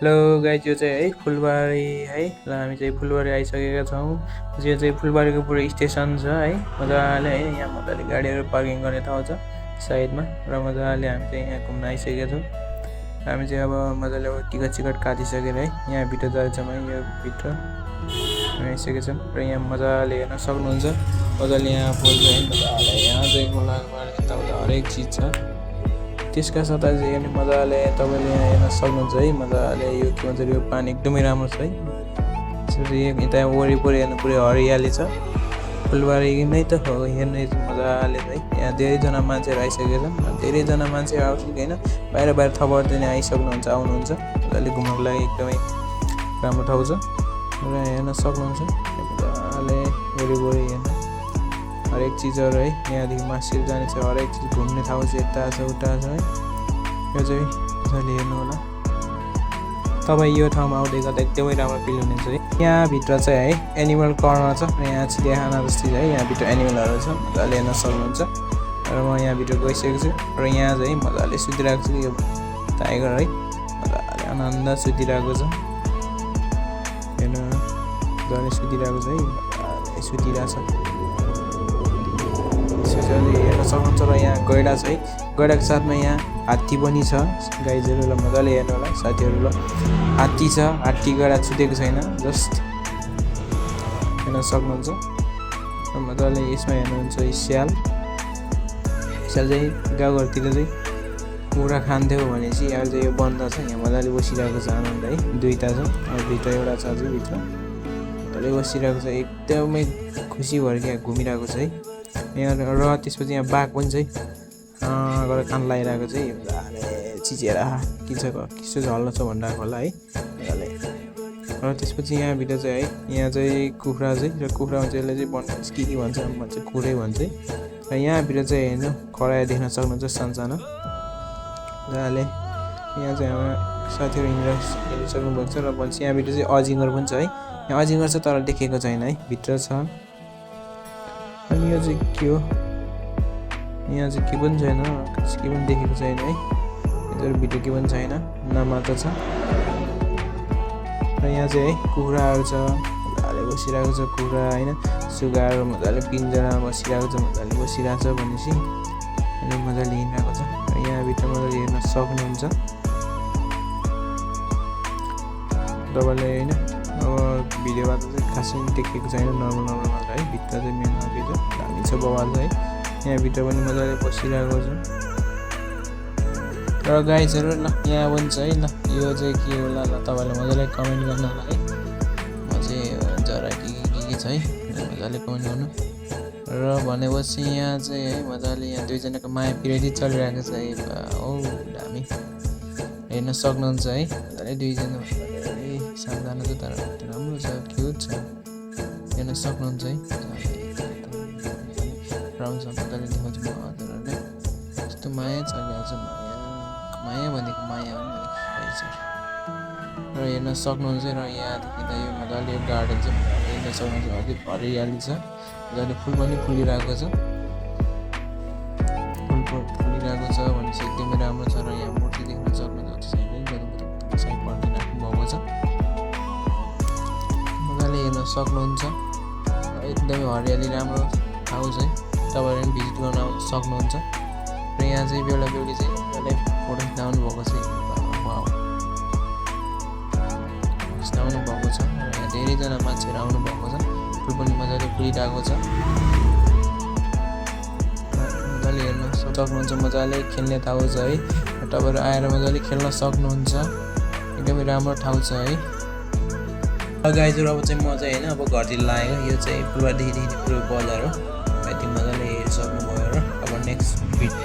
Hello guys, यो चाहिँ है फुलबारी है। ल हामी चाहिँ फुलबारी आइसकेका छौँ। यो चाहिँ फुलबारीको पुरै स्टेसन छ है। मजाले है यहाँ मजाले गाडीहरू पार्किङ गर्ने ठाउँ छ साइडमा र मजाले हामी चाहिँ यहाँ घुम्न आइसकेका छौँ। हामी चाहिँ अब मजाले टिकट काटिसकेर है यहाँ भित्र जान्छौँ है। यो भित्र आइसकेका छौँ र यहाँ मजाले हेर्न सक्नुहुन्छ। मजाले यहाँ फुल छ है। मजाले यहाँ चाहिँ यताउता हरेक चिज छ। त्यसका साथै चाहिँ मजाले तपाईँले यहाँ हेर्न सक्नुहुन्छ है। मजाले यो के भन्छ यो पानी एकदमै राम्रो छ है। त्यसपछि यता वरिपरि हेर्नु पुरै हरियाली छ। फुलबारी नै त हो हेर्ने मजाले है। यहाँ धेरैजना मान्छेहरू आइसकेका छन्। धेरैजना मान्छे आउँछन् होइन, बाहिर थबाट पनि आइसक्नुहुन्छ, आउनुहुन्छ। मजाले घुम्नको लागि एकदमै राम्रो ठाउँ छ र हेर्न सक्नुहुन्छ। मजाले वरिपरि हेर्न हरेक चिजहरू है। यहाँदेखि मासिर जाने छ, हरेक चिज घुम्ने ठाउँ चाहिँ यता छ उता छ है। यो चाहिँ मजाले हेर्नु होला। तपाईँ यो ठाउँमा आउँदै गर्दा एकदमै राम्रो फिल हुनेछ है। यहाँभित्र चाहिँ है एनिमल कर्नर छ र यहाँ चिडियाखाना जस्तै है। यहाँभित्र एनिमलहरू छ, मजाले हेर्न सक्नुहुन्छ। र म यहाँभित्र गइसकेको छु र यहाँ चाहिँ मजाले सुतिरहेको छु। यो टाइगर है मजाले आनन्द सुतिरहेको छ। हेर्नु मजाले सुतिरहेको छ है। मजाले सुतिरहेको छ हेर्न सक्नुहुन्छ। र यहाँ गैडा छ है। गैडाको साथमा यहाँ हात्ती पनि छ। गाइजहरूलाई मजाले हेर्नु होला साथीहरू। ल हात्ती छ, हात्ती गैडा छुटेको छैन, जस्ट हेर्न सक्नुहुन्छ। र मजाले यसमा हेर्नुहुन्छ स्याल चाहिँ गाउँघरतिर चाहिँ कुखुरा खान्थ्यो भनेपछि अहिले चाहिँ यो बन्द छ। यहाँ मजाले बसिरहेको छ आनन्द है। दुईवटा छ, भित्र एउटा छ अझै भित्र मजाले बसिरहेको छ। एकदमै खुसी भएर यहाँ घुमिरहेको छ है यहाँ। र त्यसपछि यहाँ बाघ पनि चाहिँ गएर कान लगाइरहेको चाहिँ मजाले चिचेर किसो झल्लो छ भनिरहेको होला है मजाले। र त्यसपछि यहाँभित्र चाहिँ है यहाँ चाहिँ कुखुरा चाहिँ र कुखुरा भन्छ यसले चाहिँ बनमास के भन्छ कुखुरै भन्छ है। र यहाँभित्र चाहिँ हेर्नु कराया देख्न सक्नुहुन्छ सानसानो मजाले। यहाँ चाहिँ हाम्रो साथीहरू हिँडिसक्नु भएको छ। र भन्छ यहाँभित्र चाहिँ अजिङ्गर पनि छ है। यहाँ अजिङ्गर छ तर देखेको छैन है, भित्र छ। अनि यो चाहिँ के हो, यहाँ चाहिँ के पनि छैन, के पनि देखेको छैन है। यता भिडियो के पनि छैन, नाम मात्र छ। र यहाँ चाहिँ है कुखुराहरू छ, मजाले बसिरहेको छ कुखुरा होइन। सुगाहरू मजाले पिन्जरामा बसिरहेको छ, मजाले बसिरहेको छ भनेपछि अनि मजाले हिँडिरहेको छ। र यहाँभित्र मजाले हेर्न सक्नुहुन्छ तपाईँले होइन। अब भिडियोबाट चाहिँ खासै देखेको छैन, नर्मल मात्र है। भित्र चाहिँ मेन भित्र दामी छ, बवाल छ है। यहाँभित्र पनि मजाले बसिरहेको छ। र गाइजहरू ल यहाँ पनि छ है। ल यो चाहिँ के होला ल तपाईँले मजाले कमेन्ट गर्नु होला है। म चाहिँ जरा के छ है मजाले कमेन्ट गर्नु। र भनेपछि यहाँ चाहिँ है मजाले यहाँ दुईजनाको माया पिरियड चलिरहेको छ है। औ दामी हेर्न सक्नुहुन्छ है। मजाले दुईजना सानसानो छ तर राम्रो छ, क्युट छ, हेर्न सक्नुहुन्छ है। राम्रोसँग मजाले देखाउँछु म हजुरहरूले। यस्तो माया चलिरहेको छ, माया भनेको माया हो नि रहेछ। र हेर्न सक्नुहुन्छ। र यहाँदेखि त यो मजाले यो गार्डन चाहिँ हेर्न सक्नुहुन्छ। अझै हरियाली छ, मजाले फुल पनि फुलिरहेको छ। फुल फुलिरहेको छ भनेपछि एकदमै राम्रो छ। र यहाँ मूर्ति देख्न सक्नुहुन्छ। साइड पार्टी राख्नु भएको छ, मजाले हेर्न सक्नुहुन्छ। एकदमै हरियाली राम्रो ठाउँ चाहिँ तपाईँहरू पनि भिजिट गर्न आउनु सक्नुहुन्छ। र यहाँ चाहिँ बेहुला बेहुली चाहिँ मजाले फोटो खिच्न भएको छ, खिच्न भएको छ। र यहाँ धेरैजना मान्छेहरू आउनु भएको छ। फुल पनि मजाले फुलिरहेको छ, मजाले हेर्न सक्नुहुन्छ। मजाले खेल्ने ठाउँ छ है। तपाईँहरू आएर मजाले खेल्न सक्नुहुन्छ। एकदमै राम्रो ठाउँ छ है। गाइजहरू अब चाहिँ म चाहिँ होइन अब घरतिर लागेको। यो चाहिँ फुलबारीदेखि पुरो बजार हो। यति मजाले हेरिसक्नुभयो। र अब नेक्स्ट भिडियो